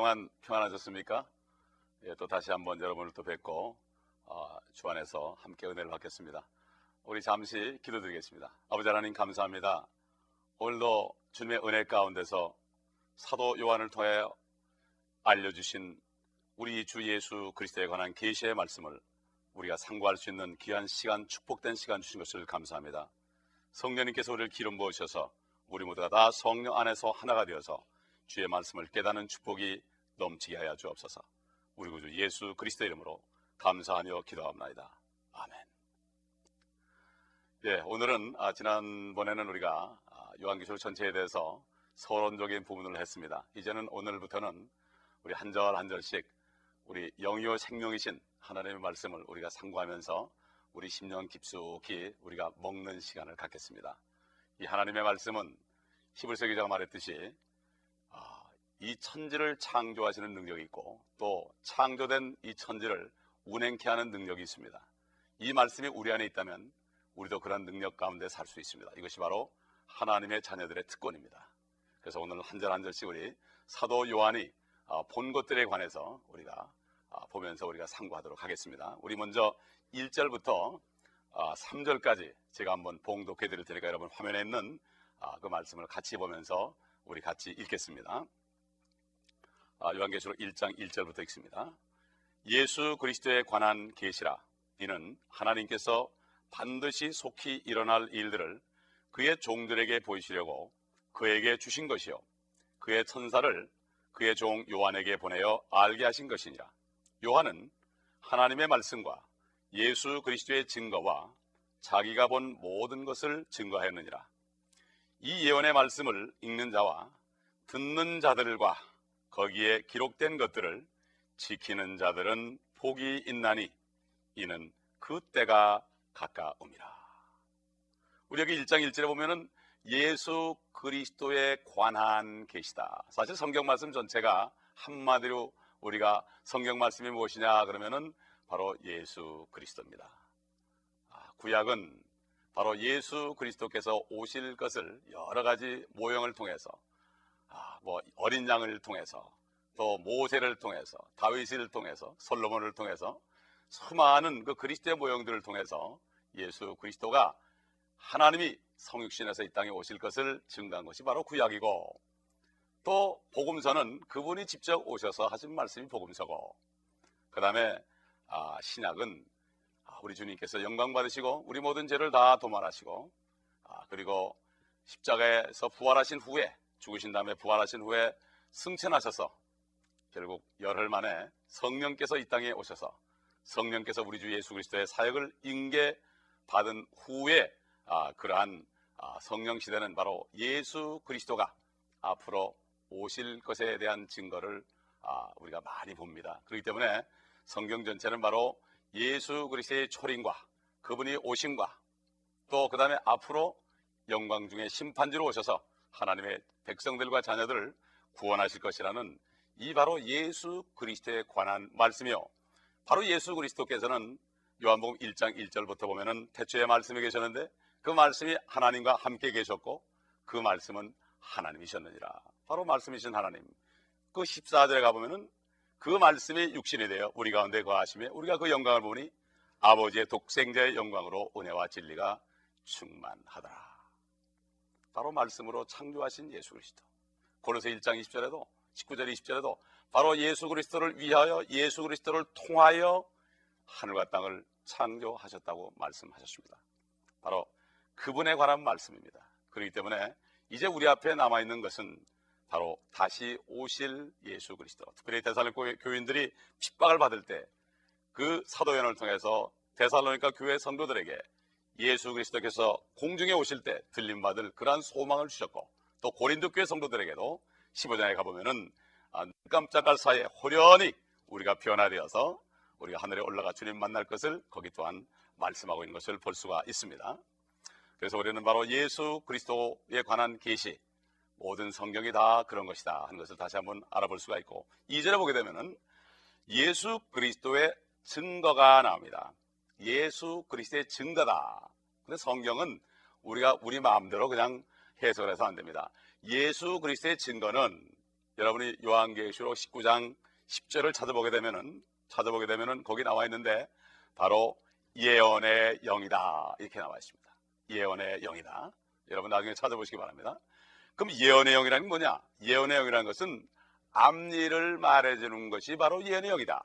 동안 평안하셨습니까? 예, 또 다시 한번 여러분을 또 뵙고 주 안에서 함께 은혜를 받겠습니다. 우리 잠시 기도드리겠습니다. 아버지 하나님 감사합니다. 오늘도 주님의 은혜 가운데서 사도 요한을 통해 알려주신 우리 주 예수 그리스도에 관한 계시의 말씀을 우리가 상고할 수 있는 귀한 시간, 축복된 시간 주신 것을 감사합니다. 성령님께서 우리를 기름 부으셔서 우리 모두가 다 성령 안에서 하나가 되어서 주의 말씀을 깨닫는 축복이 넘치게 하여 주옵소서. 우리 구주 예수 그리스도 이름으로 감사하며 기도합니다. 아멘. 예, 오늘은 지난번에는 우리가 요한계시록 전체에 대해서 서론적인 부분을 했습니다. 이제는 오늘부터는 우리 한 절 한 절씩 우리 영이요 생명이신 하나님의 말씀을 우리가 상고하면서 우리 심령 깊숙이 우리가 먹는 시간을 갖겠습니다. 이 하나님의 말씀은 히브리서 기자가 말했듯이 이 천지를 창조하시는 능력이 있고 또 창조된 이 천지를 운행케 하는 능력이 있습니다. 이 말씀이 우리 안에 있다면 우리도 그런 능력 가운데 살 수 있습니다. 이것이 바로 하나님의 자녀들의 특권입니다. 그래서 오늘 한 절 한 절씩 우리 사도 요한이 본 것들에 관해서 우리가 보면서 우리가 상고하도록 하겠습니다. 우리 먼저 1절부터 3절까지 제가 한번 봉독해 드릴 테니까 여러분 화면에 있는 그 말씀을 같이 보면서 우리 같이 읽겠습니다. 요한계시록 1장 1절부터 읽습니다. 예수 그리스도에 관한 계시라. 이는 하나님께서 반드시 속히 일어날 일들을 그의 종들에게 보이시려고 그에게 주신 것이요 그의 천사를 그의 종 요한에게 보내어 알게 하신 것이니라. 요한은 하나님의 말씀과 예수 그리스도의 증거와 자기가 본 모든 것을 증거하였느니라. 이 예언의 말씀을 읽는 자와 듣는 자들과 거기에 기록된 것들을 지키는 자들은 복이 있나니 이는 그 때가 가까움이라. 우리 여기 1장 1절에 보면은 예수 그리스도에 관한 계시다. 사실 성경 말씀 전체가 한마디로 우리가 성경 말씀이 무엇이냐 그러면은 바로 예수 그리스도입니다. 구약은 바로 예수 그리스도께서 오실 것을 여러 가지 모형을 통해서 어린 양을 통해서 또 모세를 통해서 다윗을 통해서 솔로몬을 통해서 수많은 그 그리스도의 모형들을 통해서 예수 그리스도가 하나님이 성육신에서 이 땅에 오실 것을 증거한 것이 바로 구약이고 또 복음서는 그분이 직접 오셔서 하신 말씀이 복음서고 그 다음에 신약은 우리 주님께서 영광 받으시고 우리 모든 죄를 다 도말하시고 그리고 십자가에서 부활하신 후에 죽으신 다음에 부활하신 후에 승천하셔서 결국 열흘 만에 성령께서 이 땅에 오셔서 성령께서 우리 주 예수 그리스도의 사역을 인계받은 후에 그러한 성령 시대는 바로 예수 그리스도가 앞으로 오실 것에 대한 증거를 우리가 많이 봅니다. 그렇기 때문에 성경 전체는 바로 예수 그리스도의 초림과 그분이 오심과 또 그 다음에 앞으로 영광 중에 심판주로 오셔서 하나님의 백성들과 자녀들을 구원하실 것이라는 이 바로 예수 그리스도에 관한 말씀이요. 바로 예수 그리스도께서는 요한복음 1장 1절부터 보면은 태초에 말씀이 계셨는데 그 말씀이 하나님과 함께 계셨고 그 말씀은 하나님이셨느니라. 바로 말씀이신 하나님. 그 14절에 가보면은 그 말씀이 육신이 되어 우리 가운데 거하시며 우리가 그 영광을 보니 아버지의 독생자의 영광으로 은혜와 진리가 충만하더라. 바로 말씀으로 창조하신 예수 그리스도. 고린도서 1장 20절에도 19절 20절에도 바로 예수 그리스도를 위하여 예수 그리스도를 통하여 하늘과 땅을 창조하셨다고 말씀하셨습니다. 바로 그분에 관한 말씀입니다. 그렇기 때문에 이제 우리 앞에 남아있는 것은 바로 다시 오실 예수 그리스도. 특별히 데살로니가 교인들이 핍박을 받을 때 그 사도 요한을 통해서 데살로니가 교회 성도들에게 예수 그리스도께서 공중에 오실 때 들림받을 그러한 소망을 주셨고 또 고린도 교회 성도들에게도 15장에 가보면은 깜짝할 사이에 호련히 우리가 변화되어서 우리가 하늘에 올라가 주님 만날 것을 거기 또한 말씀하고 있는 것을 볼 수가 있습니다. 그래서 우리는 바로 예수 그리스도에 관한 계시 모든 성경이 다 그런 것이다 하는 것을 다시 한번 알아볼 수가 있고 2절에 보게 되면은 예수 그리스도의 증거가 나옵니다. 예수 그리스도의 증거다. 근데 성경은 우리가 우리 마음대로 그냥 해석을 해서 안 됩니다. 예수 그리스도의 증거는 여러분이 요한계시록 19장 10절을 찾아보게 되면은 거기 나와 있는데 바로 예언의 영이다 이렇게 나와 있습니다. 예언의 영이다. 여러분 나중에 찾아보시기 바랍니다. 그럼 예언의 영이라는 게 뭐냐? 예언의 영이라는 것은 앞일을 말해주는 것이 바로 예언의 영이다.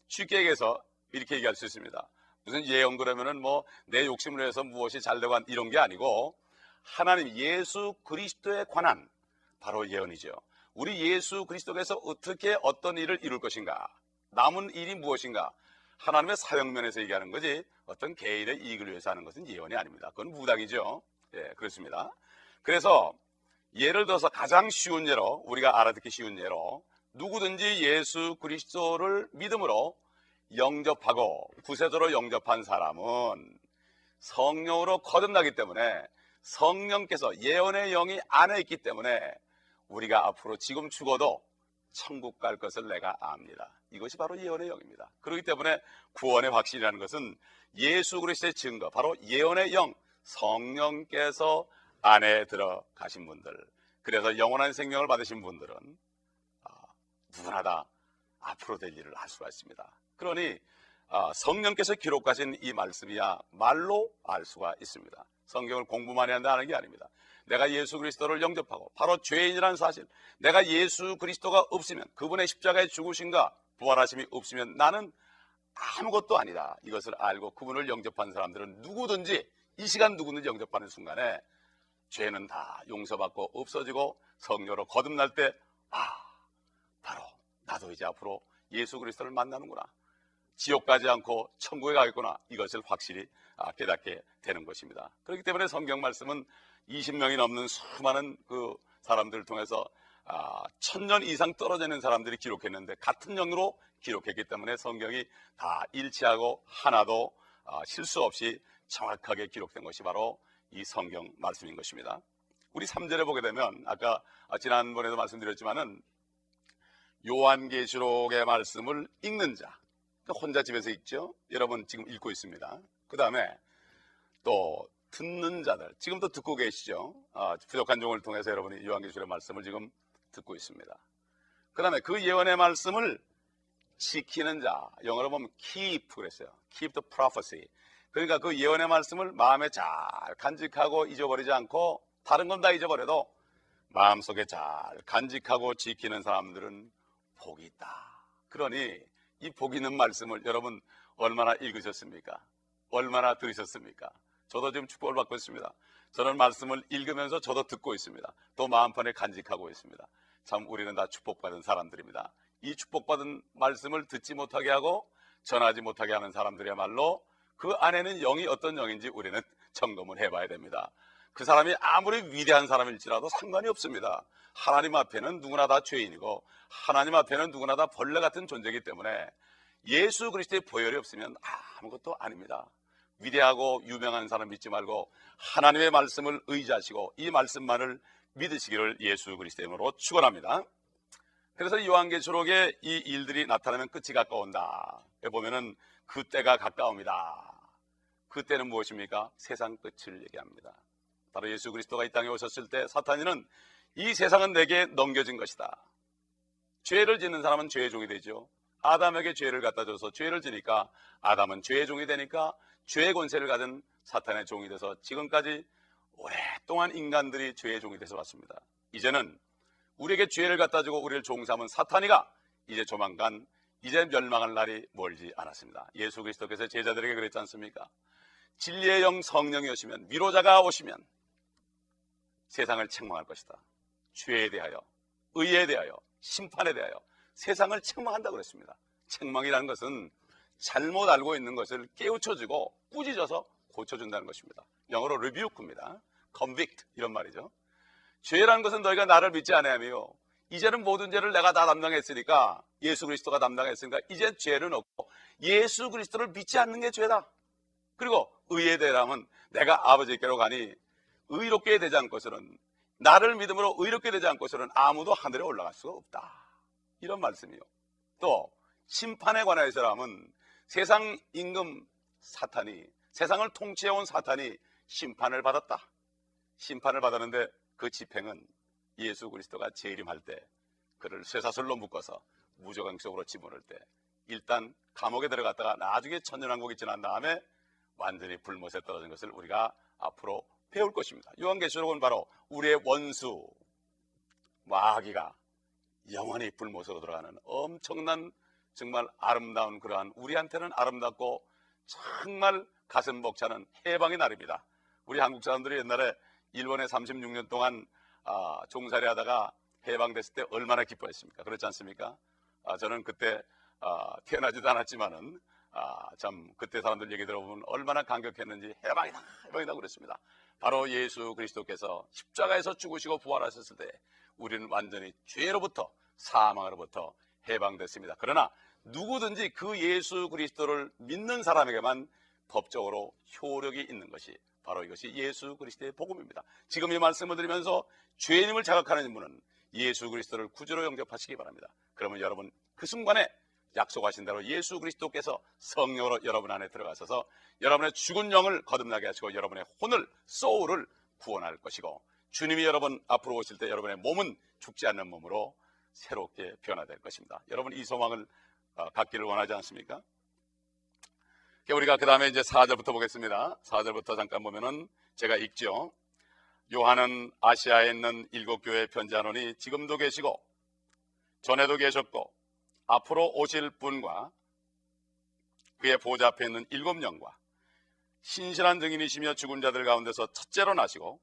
쉽게 얘기해서 이렇게 얘기할 수 있습니다. 무슨 예언 그러면은 뭐 내 욕심을 위해서 무엇이 잘되고 이런 게 아니고 하나님 예수 그리스도에 관한 바로 예언이죠. 우리 예수 그리스도께서 어떻게 어떤 일을 이룰 것인가, 남은 일이 무엇인가, 하나님의 사역면에서 얘기하는 거지 어떤 개인의 이익을 위해서 하는 것은 예언이 아닙니다. 그건 무당이죠. 예, 그렇습니다. 그래서 예를 들어서 가장 쉬운 예로, 우리가 알아듣기 쉬운 예로, 누구든지 예수 그리스도를 믿음으로 영접하고 구세주로 영접한 사람은 성령으로 거듭나기 때문에, 성령께서 예언의 영이 안에 있기 때문에 우리가 앞으로 지금 죽어도 천국 갈 것을 내가 압니다. 이것이 바로 예언의 영입니다. 그렇기 때문에 구원의 확신이라는 것은 예수 그리스도의 증거, 바로 예언의 영, 성령께서 안에 들어가신 분들, 그래서 영원한 생명을 받으신 분들은 누구나 다 앞으로 될 일을 할 수가 있습니다. 그러니 성령께서 기록하신 이 말씀이야 말로 알 수가 있습니다. 성경을 공부만 해야 한다는 게 아닙니다. 내가 예수 그리스도를 영접하고 바로 죄인이라는 사실, 내가 예수 그리스도가 없으면, 그분의 십자가의 죽으심과 부활하심이 없으면 나는 아무것도 아니다, 이것을 알고 그분을 영접한 사람들은 누구든지, 이 시간 누구든지 영접하는 순간에 죄는 다 용서받고 없어지고 성령으로 거듭날 때 바로 나도 이제 앞으로 예수 그리스도를 만나는구나, 지옥 가지 않고 천국에 가겠구나, 이것을 확실히 깨닫게 되는 것입니다. 그렇기 때문에 성경 말씀은 20명이 넘는 수많은 그 사람들을 통해서 1000년 이상 떨어져 있는 사람들이 기록했는데 같은 영으로 기록했기 때문에 성경이 다 일치하고 하나도 실수 없이 정확하게 기록된 것이 바로 이 성경 말씀인 것입니다. 우리 3절에 보게 되면 아까 지난번에도 말씀드렸지만은 요한계시록의 말씀을 읽는 자, 혼자 집에서 읽죠. 여러분 지금 읽고 있습니다. 그 다음에 또 듣는 자들, 지금도 듣고 계시죠. 부족한 종을 통해서 여러분이 요한계시록의 말씀을 지금 듣고 있습니다. 그 다음에 그 예언의 말씀을 지키는 자, 영어로 보면 keep 그랬어요. keep the prophecy. 그러니까 그 예언의 말씀을 마음에 잘 간직하고 잊어버리지 않고, 다른 건 다 잊어버려도 마음속에 잘 간직하고 지키는 사람들은 복이 있다. 그러니 이 복 있는 말씀을 여러분 얼마나 읽으셨습니까? 얼마나 들으셨습니까? 저도 지금 축복을 받고 있습니다. 저는 말씀을 읽으면서 저도 듣고 있습니다. 또 마음판에 간직하고 있습니다. 참 우리는 다 축복받은 사람들입니다. 이 축복받은 말씀을 듣지 못하게 하고 전하지 못하게 하는 사람들이야말로 그 안에는 영이 어떤 영인지 우리는 점검을 해봐야 됩니다. 그 사람이 아무리 위대한 사람일지라도 상관이 없습니다. 하나님 앞에는 누구나 다 죄인이고 하나님 앞에는 누구나 다 벌레 같은 존재이기 때문에 예수 그리스도의 보혈이 없으면 아무것도 아닙니다. 위대하고 유명한 사람 믿지 말고 하나님의 말씀을 의지하시고 이 말씀만을 믿으시기를 예수 그리스도의 이름으로 축원합니다. 그래서 요한계시록에 이 일들이 나타나면 끝이 가까운다. 여기 보면은 그때가 가까웁니다. 그때는 무엇입니까? 세상 끝을 얘기합니다. 바로 예수 그리스도가 이 땅에 오셨을 때 사탄이는 이 세상은 내게 넘겨진 것이다. 죄를 짓는 사람은 죄의 종이 되죠. 아담에게 죄를 갖다 줘서 죄를 지니까 아담은 죄의 종이 되니까 죄의 권세를 가진 사탄의 종이 돼서 지금까지 오랫동안 인간들이 죄의 종이 돼서 왔습니다. 이제는 우리에게 죄를 갖다 주고 우리를 종삼은 사탄이가 이제 조만간 이제 멸망할 날이 멀지 않았습니다. 예수 그리스도께서 제자들에게 그랬지 않습니까? 진리의 영 성령이 오시면, 위로자가 오시면 세상을 책망할 것이다. 죄에 대하여, 의에 대하여, 심판에 대하여 세상을 책망한다고 그랬습니다. 책망이라는 것은 잘못 알고 있는 것을 깨우쳐주고 꾸짖어서 고쳐준다는 것입니다. 영어로 rebuke입니다. convict 이런 말이죠. 죄라는 것은 너희가 나를 믿지 아니하며 이제는 모든 죄를 내가 다 담당했으니까, 예수 그리스도가 담당했으니까 이제 죄는 없고 예수 그리스도를 믿지 않는 게 죄다. 그리고 의에 대하면 내가 아버지께로 가니 의롭게 되지 않고서는, 나를 믿음으로 의롭게 되지 않고서는 아무도 하늘에 올라갈 수가 없다. 이런 말씀이요. 또 심판에 관해서라면 세상 임금 사탄이, 세상을 통치해온 사탄이 심판을 받았다. 심판을 받았는데 그 집행은 예수 그리스도가 재림할 때 그를 쇠사슬로 묶어서 무저강 속으로 집어넣을 때 일단 감옥에 들어갔다가 나중에 천년왕국이 지난 다음에 완전히 불못에 떨어진 것을 우리가 앞으로 배울 것입니다. 요한계시록은 바로 우리의 원수 마귀가 영원히 불못으로 들어가는 엄청난 정말 아름다운 그러한 우리한테는 아름답고 정말 가슴 벅차는 해방의 날입니다. 우리 한국 사람들이 옛날에 일본에 36년 동안 종살이 하다가 해방됐을 때 얼마나 기뻐했습니까? 그렇지 않습니까? 저는 그때 태어나지도 않았지만은 참 그때 사람들 얘기 들어보면 얼마나 감격했는지 해방이다 해방이다 그랬습니다. 바로 예수 그리스도께서 십자가에서 죽으시고 부활하셨을 때 우리는 완전히 죄로부터 사망으로부터 해방됐습니다. 그러나 누구든지 그 예수 그리스도를 믿는 사람에게만 법적으로 효력이 있는 것이 바로 이것이 예수 그리스도의 복음입니다. 지금 이 말씀을 드리면서 죄인임을 자각하는 분은 예수 그리스도를 구주로 영접하시기 바랍니다. 그러면 여러분 그 순간에 약속하신 대로 예수 그리스도께서 성령으로 여러분 안에 들어가셔서 여러분의 죽은 영을 거듭나게 하시고 여러분의 혼을 소울을 구원할 것이고 주님이 여러분 앞으로 오실 때 여러분의 몸은 죽지 않는 몸으로 새롭게 변화될 것입니다. 여러분 이 소망을 갖기를 원하지 않습니까? 우리가 그 다음에 이제 4절부터 보겠습니다. 4절부터 잠깐 보면은 제가 읽죠. 요한은 아시아에 있는 7교회에 편지하노니 지금도 계시고 전에도 계셨고 앞으로 오실 분과 그의 보좌 앞에 있는 7영과 신실한 증인이시며 죽은 자들 가운데서 첫째로 나시고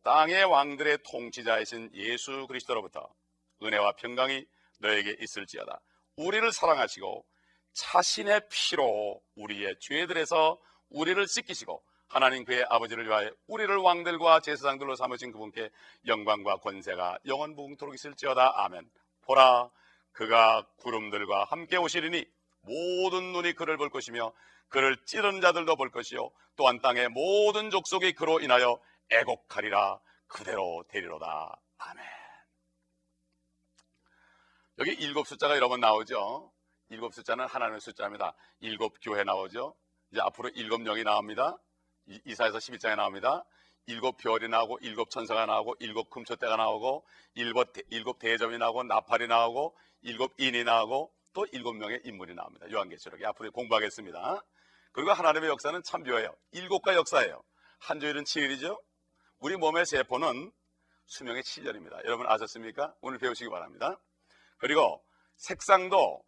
땅의 왕들의 통치자이신 예수 그리스도로부터 은혜와 평강이 너에게 있을지어다. 우리를 사랑하시고 자신의 피로 우리의 죄들에서 우리를 씻기시고 하나님 그의 아버지를 위하여 우리를 왕들과 제사장들로 삼으신 그분께 영광과 권세가 영원무궁토록 있을지어다. 아멘. 보라 그가 구름들과 함께 오시리니 모든 눈이 그를 볼 것이며 그를 찌르는 자들도 볼 것이요 또한 땅의 모든 족속이 그로 인하여 애곡하리라. 그대로 되리로다. 아멘. 여기 7 숫자가 여러 번 나오죠. 7 숫자는 하나님의 숫자입니다. 7 교회 나오죠. 이제 앞으로 7영이 나옵니다. 이사야서 11장에 나옵니다. 7 별이 나오고 7 천사가 나오고 7 금초대가 나오고 7 대접이 나오고 나팔이 나오고 7 인이 나오고 또 7명의 인물이 나옵니다. 요한계시록에 앞으로 공부하겠습니다. 그리고 하나님의 역사는 참 묘해요. 7가 역사예요. 한 주일은 7일이죠. 우리 몸의 세포는 수명의 7년입니다. 여러분 아셨습니까? 오늘 배우시기 바랍니다. 그리고 색상도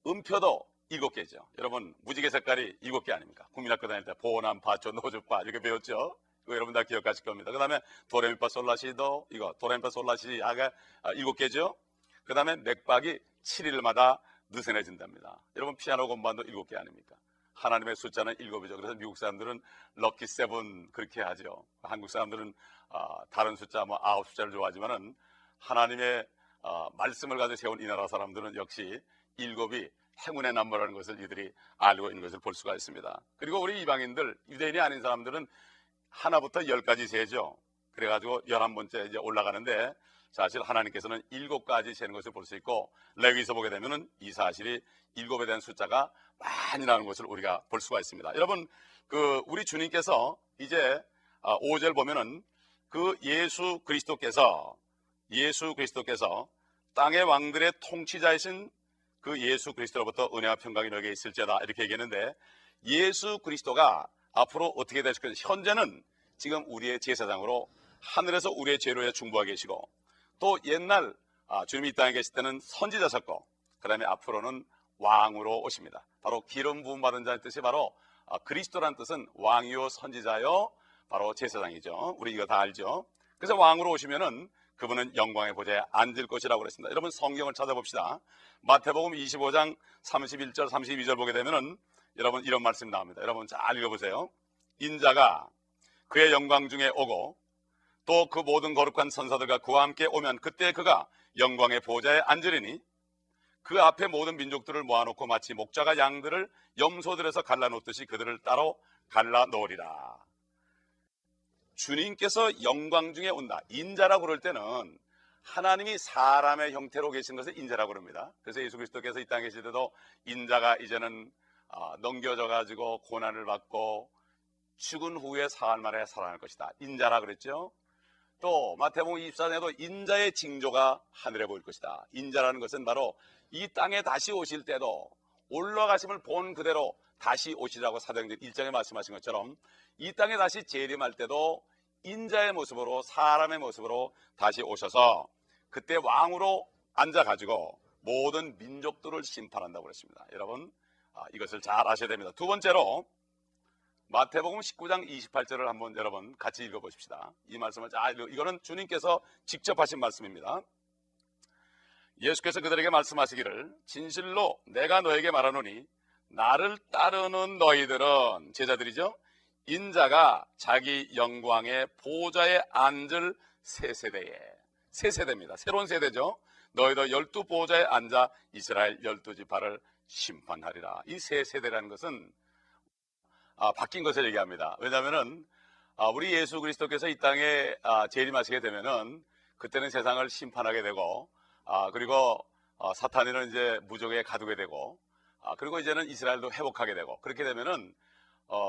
음표도 7개죠. 여러분 무지개 색깔이 7개 아닙니까? 국민학교 다닐 때 보남, 파초, 노주파 이렇게 배웠죠. 이거 여러분 다 기억하실 겁니다. 그 다음에 도레미파 솔라시도 이거 도레미파 솔라시 아가 7개죠. 그 다음에 맥박이 7일마다 느슨해진답니다. 여러분 피아노 건반도 7개 아닙니까? 하나님의 숫자는 7이죠. 그래서 미국 사람들은 럭키 세븐 그렇게 하죠. 한국 사람들은 다른 숫자 뭐 9 숫자를 좋아하지만은 하나님의 말씀을 가지고 세운 이 나라 사람들은 역시 7이 행운의 남모라는 것을 이들이 알고 있는 것을 볼 수가 있습니다. 그리고 우리 이방인들, 유대인이 아닌 사람들은 하나부터 10까지 세죠. 그래가지고 11번째 이제 올라가는데 사실 하나님께서는 7까지 세는 것을 볼 수 있고 레위기서 보게 되면은 이 사실이 7에 대한 숫자가 많이 나오는 것을 우리가 볼 수가 있습니다. 여러분 우리 주님께서 이제 5절 보면은 그 예수 그리스도께서 땅의 왕들의 통치자이신 그 예수 그리스도로부터 은혜와 평강이 너에게 있을지어다 이렇게 얘기했는데 예수 그리스도가 앞으로 어떻게 되실 것인지 현재는 지금 우리의 제사장으로 하늘에서 우리의 죄로 해 중보하고 계시고 또 옛날 주님이 이 땅에 계실 때는 선지자셨고 그 다음에 앞으로는 왕으로 오십니다. 바로 기름 부음 받은 자의 뜻이 바로 그리스도란 뜻은 왕이요 선지자요 바로 제사장이죠. 우리 이거 다 알죠. 그래서 왕으로 오시면은 그분은 영광의 보좌에 앉을 것이라고 그랬습니다. 여러분 성경을 찾아봅시다. 마태복음 25장 31절 32절 보게 되면은 여러분 이런 말씀이 나옵니다. 여러분 잘 읽어보세요. 인자가 그의 영광 중에 오고 또 그 모든 거룩한 선사들과 그와 함께 오면 그때 그가 영광의 보좌에 앉으리니 그 앞에 모든 민족들을 모아놓고 마치 목자가 양들을 염소들에서 갈라놓듯이 그들을 따로 갈라놓으리라. 주님께서 영광 중에 온다. 인자라고 그럴 때는 하나님이 사람의 형태로 계신 것을 인자라고 그럽니다. 그래서 예수 그리스도께서 이 땅에 계실 때도 인자가 이제는 넘겨져 가지고 고난을 받고 죽은 후에 사흘 만에 살아날 것이다. 인자라 그랬죠. 또 마태복음 24장에도 인자의 징조가 하늘에 보일 것이다. 인자라는 것은 바로 이 땅에 다시 오실 때도 올라가심을 본 그대로 다시 오시라고 사도행전 1장에 말씀하신 것처럼 이 땅에 다시 재림할 때도 인자의 모습으로, 사람의 모습으로 다시 오셔서 그때 왕으로 앉아가지고 모든 민족들을 심판한다고 그랬습니다. 여러분, 이것을 잘 아셔야 됩니다. 두 번째로 마태복음 19장 28절을 한번 여러분 같이 읽어보십시다. 이 말씀을 이거는 주님께서 직접 하신 말씀입니다. 예수께서 그들에게 말씀하시기를 진실로 내가 너에게 말하노니 나를 따르는 너희들은, 제자들이죠, 인자가 자기 영광의 보좌에 앉을 새 세대입니다. 새로운 세대죠. 너희도 12 보좌에 앉아 이스라엘 12지파를 심판하리라. 이 새 세대라는 것은 바뀐 것을 얘기합니다. 왜냐하면은 우리 예수 그리스도께서 이 땅에 재림하시게 되면은 그때는 세상을 심판하게 되고, 그리고 사탄이는 이제 무적에 가두게 되고, 그리고 이제는 이스라엘도 회복하게 되고, 그렇게 되면은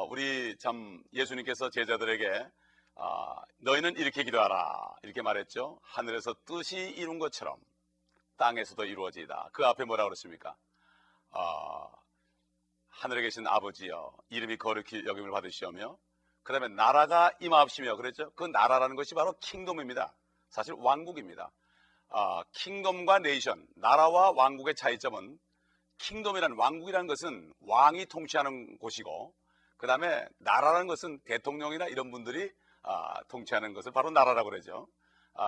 우리 참 예수님께서 제자들에게 너희는 이렇게 기도하라 이렇게 말했죠. 하늘에서 뜻이 이룬 것처럼 땅에서도 이루어지이다. 그 앞에 뭐라고 그랬습니까? 하늘에 계신 아버지여 이름이 거룩히 여김을 받으시오며, 그 다음에 나라가 임하옵시며 그랬죠. 그 나라라는 것이 바로 킹덤입니다. 사실 왕국입니다. 킹덤과 네이션, 나라와 왕국의 차이점은 킹덤이라는, 왕국이라는 것은 왕이 통치하는 곳이고, 그 다음에 나라라는 것은 대통령이나 이런 분들이 통치하는 것을 바로 나라라고 그러죠.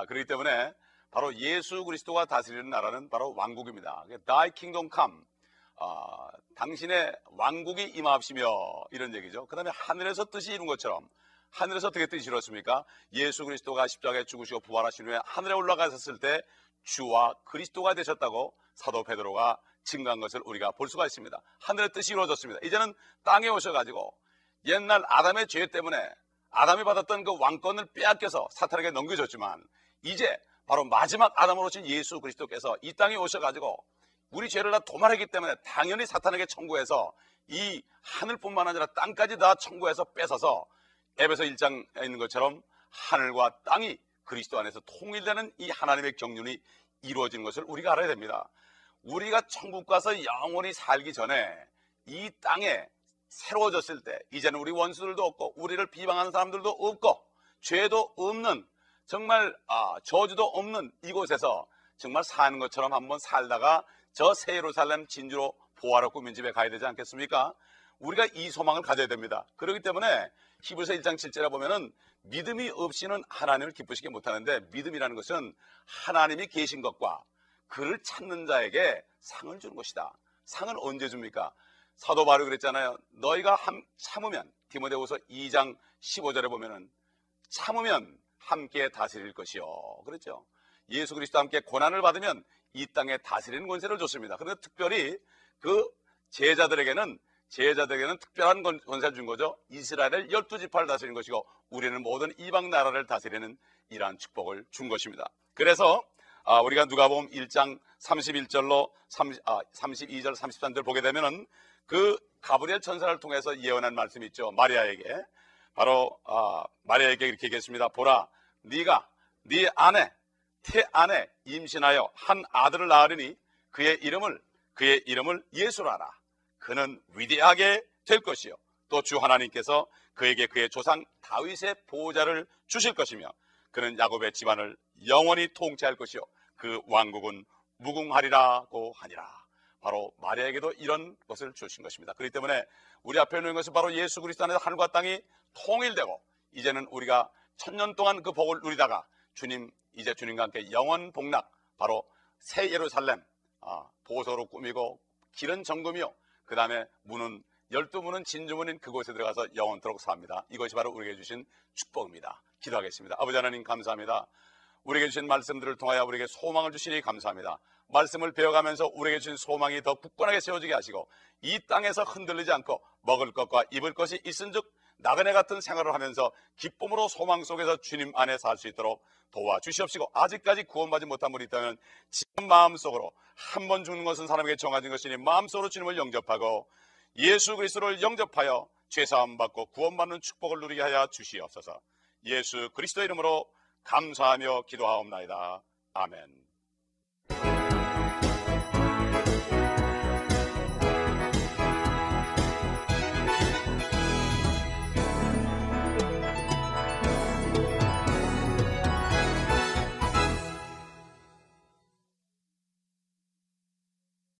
그렇기 때문에 바로 예수 그리스도가 다스리는 나라는 바로 왕국입니다. Thy kingdom come, 당신의 왕국이 임하옵시며 이런 얘기죠. 그 다음에 하늘에서 뜻이 이룬 것처럼, 하늘에서 어떻게 뜻이 이루어졌습니까? 예수 그리스도가 십자가에 죽으시고 부활하신 후에 하늘에 올라가셨을 때 주와 그리스도가 되셨다고 사도 베드로가 증거한 것을 우리가 볼 수가 있습니다. 하늘의 뜻이 이루어졌습니다. 이제는 땅에 오셔가지고 옛날 아담의 죄 때문에 아담이 받았던 그 왕권을 빼앗겨서 사탄에게 넘겨줬지만, 이제 바로 마지막 아담으로 오신 예수 그리스도께서 이 땅에 오셔가지고 우리 죄를 다 도말했기 때문에 당연히 사탄에게 청구해서 이 하늘뿐만 아니라 땅까지 다 청구해서 뺏어서 에베소 1장에 있는 것처럼 하늘과 땅이 그리스도 안에서 통일되는 이 하나님의 경륜이 이루어지는 것을 우리가 알아야 됩니다. 우리가 천국 가서 영원히 살기 전에 이 땅에 새로워졌을 때 이제는 우리 원수들도 없고 우리를 비방하는 사람들도 없고 죄도 없는, 정말 저주도 없는 이곳에서 정말 사는 것처럼 한번 살다가 저 새 예루살렘 진주로 보화로 꾸민 집에 가야 되지 않겠습니까? 우리가 이 소망을 가져야 됩니다. 그렇기 때문에 히브리서 1장 7절에 보면은 믿음이 없이는 하나님을 기쁘시게 못하는데, 믿음이라는 것은 하나님이 계신 것과 그를 찾는 자에게 상을 주는 것이다. 상은 언제 줍니까? 사도 바울이 그랬잖아요. 너희가 참으면, 디모데후서 2장 15절에 보면은 참으면 함께 다스릴 것이요, 그렇죠? 예수 그리스도와 함께 고난을 받으면 이 땅에 다스리는 권세를 줬습니다. 그런데 특별히 그 제자들에게는 특별한 권세를 준 거죠. 이스라엘을 12지파를 다스리는 것이고 우리는 모든 이방 나라를 다스리는 이러한 축복을 준 것입니다. 그래서 우리가 누가복음 1장 31절로 32절 33절 보게 되면은 그 가브리엘 천사를 통해서 예언한 말씀이 있죠. 마리아에게, 바로 마리아에게 이렇게 얘기했습니다. 보라, 네가 네 태 안에 임신하여 한 아들을 낳으리니 그의 이름을 예수라 하라. 그는 위대하게 될 것이요 또 주 하나님께서 그에게 그의 조상 다윗의 보호자를 주실 것이며 그는 야곱의 집안을 영원히 통치할 것이요 그 왕국은 무궁하리라고 하니라. 바로 마리아에게도 이런 것을 주신 것입니다. 그렇기 때문에 우리 앞에 있는 것은 바로 예수 그리스도 안에서 하늘과 땅이 통일되고, 이제는 우리가 천년 동안 그 복을 누리다가 이제 주님과 함께 영원 복락, 바로 새 예루살렘 보석으로 꾸미고 길은 정금이요 그 다음에 문은 12문은 진주문인 그곳에 들어가서 영원토록 삽니다. 이것이 바로 우리에게 주신 축복입니다. 기도하겠습니다. 아버지 하나님 감사합니다. 우리에게 주신 말씀들을 통하여 우리에게 소망을 주시니 감사합니다. 말씀을 배워가면서 우리에게 주신 소망이 더 굳건하게 세워지게 하시고 이 땅에서 흔들리지 않고 먹을 것과 입을 것이 있은즉 나그네 같은 생활을 하면서 기쁨으로 소망 속에서 주님 안에 살 수 있도록 도와주시옵시고, 아직까지 구원받지 못한 분이 있다면 지금 마음속으로 한 번 죽는 것은 사람에게 정해진 것이니 마음속으로 주님을 영접하고 예수 그리스도를 영접하여 죄사함 받고 구원받는 축복을 누리게 하여 주시옵소서. 예수 그리스도 이름으로 감사하며 기도하옵나이다. 아멘.